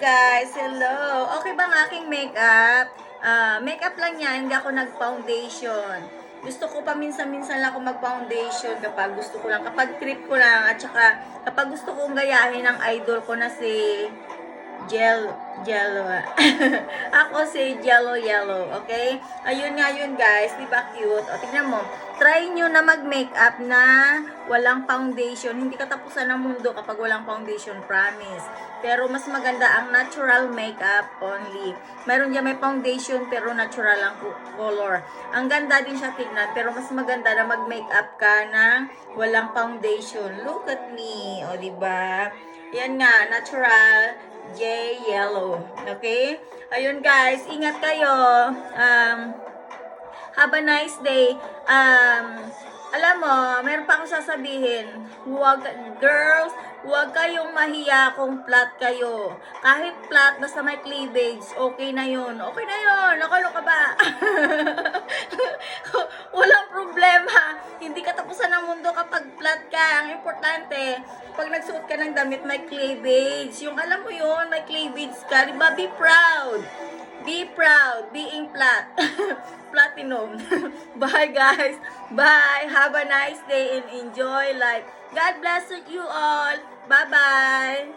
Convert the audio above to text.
guys, hello. Okay ba ang aking makeup? Makeup lang yan, hindi ako nag-foundation. Gusto ko paminsan-minsan lang ako mag-foundation kapag gusto ko lang, kapag trip ko lang, at saka kapag gusto kong gayahin ng idol ko na si Jello. Ako si Jello Yellow, okay? Ayun nga yun guys, di ba cute? O, tignan mo. Try nyo na mag-makeup na walang foundation. Hindi katapusan ng mundo kapag walang foundation, promise. Pero mas maganda ang natural makeup only. Meron dyan may foundation pero natural ang color. Ang ganda din siya tignan, pero mas maganda na mag-makeup ka na walang foundation. Look at me, o di ba? Yan nga, natural Yellow. Okay? Ayun guys, ingat kayo. Have a nice day. Alam mo, meron pa akong sasabihin. Girls, huwag kayong mahiya kung flat kayo. Kahit flat, basta may cleavage, okay na yun. Okay na yun. Nakalo ka ba? Walang problema. Hindi katapusan ng mundo kapag flat ka. Ang importante, pag nagsuot ka ng damit, may cleavage. Yung alam mo yun, may cleavage ka. Diba? Be proud. Be proud. Being flat. Platinum. Bye guys. Bye. Have a nice day and enjoy life. God bless you all. Bye-bye.